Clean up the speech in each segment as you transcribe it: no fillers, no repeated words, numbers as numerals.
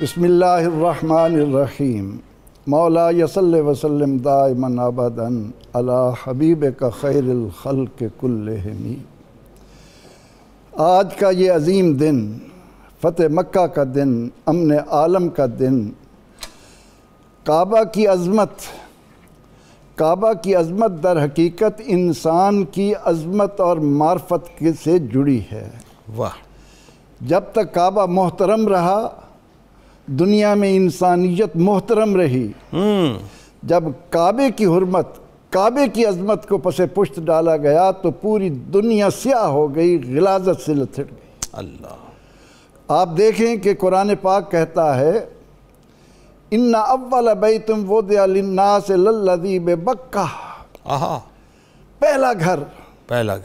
بسم اللہ الرحمن الرحیم مولا یصلی وسلم دائما ابدا علی حبیبک خیر الخلق کلہم۔ آج کا یہ عظیم دن، فتح مکہ کا دن، امن عالم کا دن، کعبہ کی عظمت در حقیقت انسان کی عظمت اور معرفت سے جڑی ہے۔ واہ! جب تک کعبہ محترم رہا دنیا میں انسانیت محترم رہی۔ جب کعبے کی حرمت، کعبے کی عظمت کو پس پشت ڈالا گیا تو پوری دنیا سیاہ ہو گئی، غلاظت سے لتھڑ گئی۔ اللہ! آپ دیکھیں کہ قرآن پاک کہتا ہے اِنَّ أَوَّلَ بَيْتٍ وُضِعَ لِلنَّاسِ لَلَّذِي بِبَکَّہ۔ پہلا گھر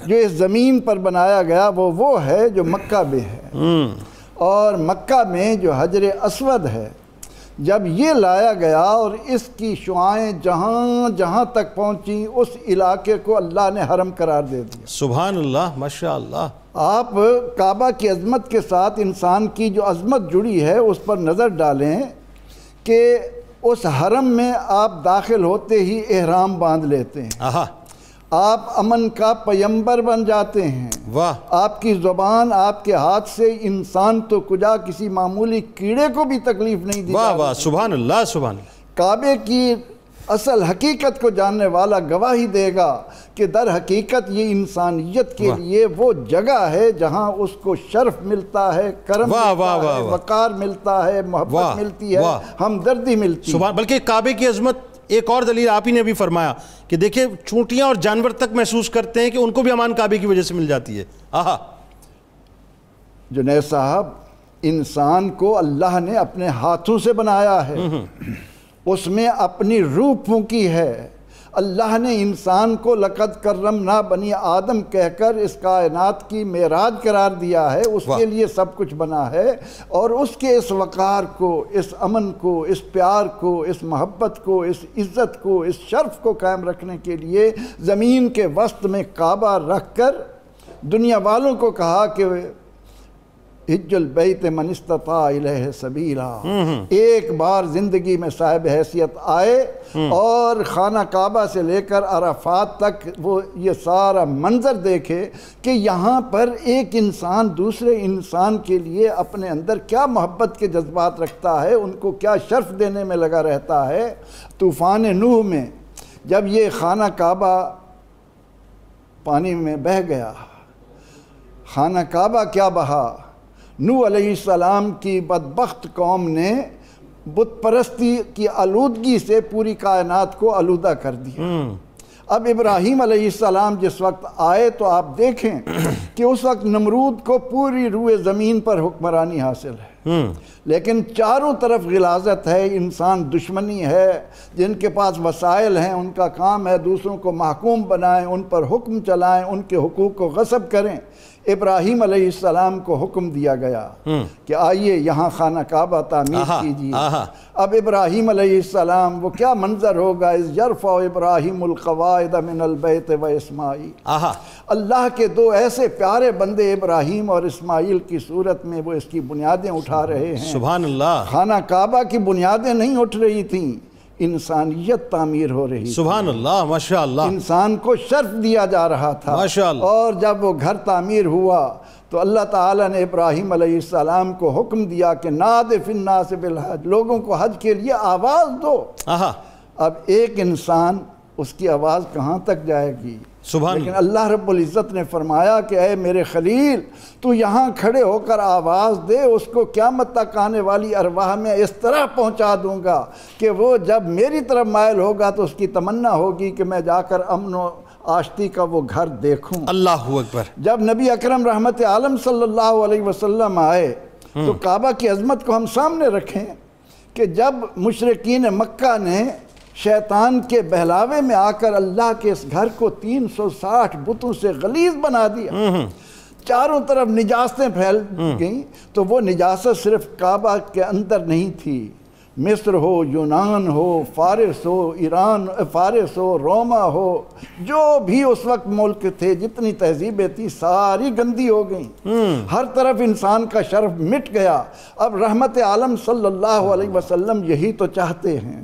جو اس زمین پر بنایا گیا وہ ہے جو مکہ میں ہے، اور مکہ میں جو حجر اسود ہے۔ جب یہ لایا گیا اور اس کی شعائیں جہاں جہاں تک پہنچیں اس علاقے کو اللہ نے حرم قرار دے دیا۔ سبحان اللہ، ماشاءاللہ! آپ کعبہ کی عظمت کے ساتھ انسان کی جو عظمت جڑی ہے اس پر نظر ڈالیں کہ اس حرم میں آپ داخل ہوتے ہی احرام باندھ لیتے ہیں، آپ امن کا پیمبر بن جاتے ہیں۔ واہ! آپ کی زبان آپ کے ہاتھ سے انسان تو کجا کسی معمولی کیڑے کو بھی تکلیف نہیں دی۔ واہ واہ! سبحان اللہ، سبحان اللہ! کعبے کی اصل حقیقت کو جاننے والا گواہی دے گا کہ در حقیقت یہ انسانیت کے لیے وہ جگہ ہے جہاں اس کو شرف ملتا ہے، کرم ملتا ہے، وقار ملتا ہے، محبت ملتی ہے، ہمدردی ملتی ہے۔ بلکہ کعبے کی عظمت ایک اور دلیل آپ ہی نے بھی فرمایا کہ دیکھیں چونٹیاں اور جانور تک محسوس کرتے ہیں کہ ان کو بھی امان کعبے کی وجہ سے مل جاتی ہے۔ جنید صاحب، انسان کو اللہ نے اپنے ہاتھوں سے بنایا ہے، اس میں اپنی روح پھونکی ہے۔ اللہ نے انسان کو لقد کرمنا بنی آدم کہہ کر اس کائنات کی معراج قرار دیا ہے، اس کے لیے سب کچھ بنا ہے، اور اس کے اس وقار کو، اس امن کو، اس پیار کو، اس محبت کو، اس عزت کو، اس شرف کو قائم رکھنے کے لیے زمین کے وسط میں کعبہ رکھ کر دنیا والوں کو کہا کہ حج البیت من استطاع الیہ سبیلا، ایک بار زندگی میں صاحب حیثیت آئے اور خانہ کعبہ سے لے کر عرفات تک وہ یہ سارا منظر دیکھے کہ یہاں پر ایک انسان دوسرے انسان کے لیے اپنے اندر کیا محبت کے جذبات رکھتا ہے، ان کو کیا شرف دینے میں لگا رہتا ہے۔ طوفان نوح میں جب یہ خانہ کعبہ پانی میں بہہ گیا، خانہ کعبہ کیا بہا، نوح علیہ السلام کی بدبخت قوم نے بت پرستی کی آلودگی سے پوری کائنات کو آلودہ کر دیا۔ اب ابراہیم علیہ السلام جس وقت آئے تو آپ دیکھیں کہ اس وقت نمرود کو پوری روئے زمین پر حکمرانی حاصل ہے، لیکن چاروں طرف غلاظت ہے، انسان دشمنی ہے، جن کے پاس وسائل ہیں ان کا کام ہے دوسروں کو محکوم بنائیں، ان پر حکم چلائیں، ان کے حقوق کو غصب کریں۔ ابراہیم علیہ السلام کو حکم دیا گیا کہ آئیے یہاں خانہ کعبہ تعمیر کیجیے۔ اب ابراہیم علیہ السلام وہ کیا منظر ہوگا، اذ یرفع ابراہیم القواعد من البیت و اسماعیل۔ اللہ کے دو ایسے پیارے بندے ابراہیم اور اسماعیل کی صورت میں وہ اس کی بنیادیں اٹھا رہے ہیں۔ سبحان اللہ! خانہ کعبہ کی بنیادیں نہیں اٹھ رہی تھیں، انسانیت تعمیر ہو رہی تھی۔ سبحان اللہ، ماشاءاللہ! انسان کو شرف دیا جا رہا تھا، ماشاءاللہ! اور جب وہ گھر تعمیر ہوا تو اللہ تعالیٰ نے ابراہیم علیہ السلام کو حکم دیا کہ نادِ فی الناس بالحج، لوگوں کو حج کے لیے آواز دو۔ اب ایک انسان، اس کی آواز کہاں تک جائے گی؟ لیکن اللہ رب العزت نے فرمایا کہ اے میرے خلیل، تو یہاں کھڑے ہو کر آواز دے، اس کو قیامت تک آنے والی ارواح میں اس طرح پہنچا دوں گا کہ وہ جب میری طرف مائل ہوگا تو اس کی تمنا ہوگی کہ میں جا کر امن و آشتی کا وہ گھر دیکھوں۔ اللہ اکبر! جب نبی اکرم رحمت عالم صلی اللہ علیہ وسلم آئے تو کعبہ کی عظمت کو ہم سامنے رکھیں کہ جب مشرکین مکہ نے شیطان کے بہلاوے میں آ کر اللہ کے اس گھر کو 360 بتوں سے غلیظ بنا دیا، چاروں طرف نجاستیں پھیل گئیں، تو وہ نجاست صرف کعبہ کے اندر نہیں تھی، مصر ہو، یونان ہو، فارس ہو، ایران، فارس ہو، روما ہو، جو بھی اس وقت ملک تھے، جتنی تہذیبیں تھیں ساری گندی ہو گئیں، ہر طرف انسان کا شرف مٹ گیا۔ اب رحمت عالم صلی اللہ علیہ وسلم یہی تو چاہتے ہیں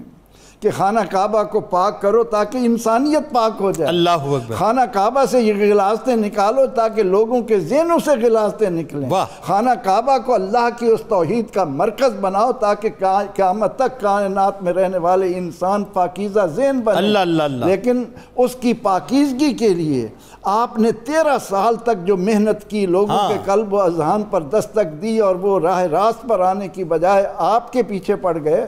کہ خانہ کعبہ کو پاک کرو تاکہ انسانیت پاک ہو جائے۔ اللہ اکبر۔ خانہ کعبہ سے یہ غلاظتیں نکالو تاکہ لوگوں کے ذہنوں سے غلاظتیں نکلیں۔ خانہ کعبہ کو اللہ کی اس توحید کا مرکز بناؤ تاکہ قیامت تک کائنات میں رہنے والے انسان پاکیزہ ذہن بنے۔ اللہ اللہ اللہ۔ لیکن اس کی پاکیزگی کے لیے آپ نے 13 سال تک جو محنت کی، لوگوں کے قلب و اذہان پر دستک دی، اور وہ راہ راست پر آنے کی بجائے آپ کے پیچھے پڑ گئے،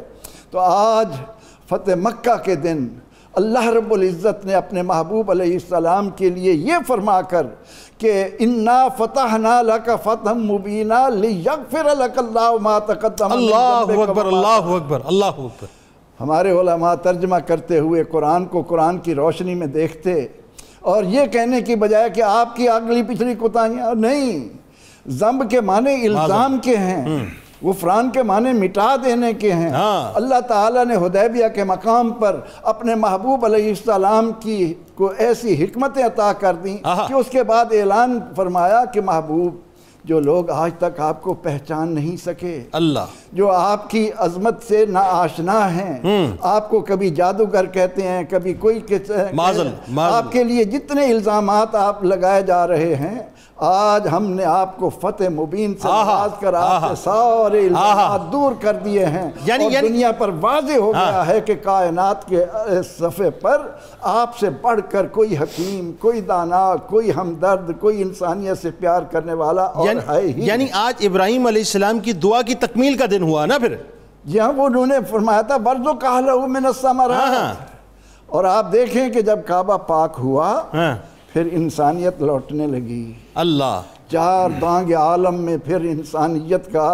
تو آج فتح مکہ کے دن اللہ رب العزت نے اپنے محبوب علیہ السلام کے لیے یہ فرما کر کہ اِنَّا فَتَحْنَا لَكَ فَتْحًا مُبِينًا لِيَغْفِرَ لَكَ اللَّهُ مَا تَقَدَّمَ مِن ذَنبِكَ۔ اللہ اکبر، اللہ اکبر، اللہ اکبر۔ ہمارے علماء ترجمہ کرتے ہوئے قرآن کو قرآن کی روشنی میں دیکھتے، اور یہ کہنے کی بجائے کہ آپ کی اگلی پچھلی کوتاہیاں، نہیں، ذنب کے معنی الزام کے ہیں، غفران کے معنی مٹا دینے کے ہیں۔ اللہ تعالیٰ نے حدیبیہ کے مقام پر اپنے محبوب علیہ السلام کی کو ایسی حکمتیں عطا کر دیں کہ اس کے بعد اعلان فرمایا کہ محبوب، جو لوگ آج تک آپ کو پہچان نہیں سکے، اللہ، جو آپ کی عظمت سے نا آشنا ہیں، آپ کو کبھی جادوگر کہتے ہیں، کبھی کوئی آپ کے لیے جتنے الزامات آپ لگائے جا رہے ہیں، آج ہم نے آپ کو فتح مبین سے نواز کر آپ سے سارے الزامات دور کر دیے ہیں، اور دنیا پر واضح ہو گیا ہے کہ کائنات کے صفحے پر آپ سے بڑھ کر کوئی حکیم، کوئی دانا، کوئی ہمدرد، کوئی انسانیت سے پیار کرنے والا اور ہے ہی۔ یعنی آج ابراہیم علیہ السلام کی دعا کی تکمیل کا دن ہوا نا پھر؟ جی ہاں، وہ انہوں نے فرمایا تھا وَرْزُقْ أَهْلَهُ مِنَ الثَّمَرَاتِ، اور آپ دیکھیں کہ جب کعبہ پاک ہوا پھر انسانیت لوٹنے لگی۔ اللہ، چار دانگ عالم میں پھر انسانیت کا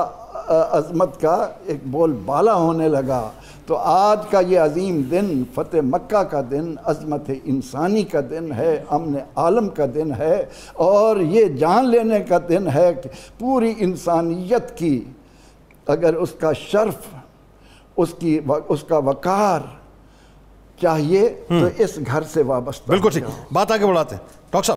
عظمت کا ایک بول بالا ہونے لگا۔ تو آج کا یہ عظیم دن، فتح مکہ کا دن، عظمت انسانی کا دن ہے، امن عالم کا دن ہے، اور یہ جان لینے کا دن ہے کہ پوری انسانیت کی اگر اس کا شرف، اس کا وقار چاہیے تو اس گھر سے وابستہ۔ بالکل ٹھیک، بات آگے بڑھاتے ہیں ڈاکٹر صاحب۔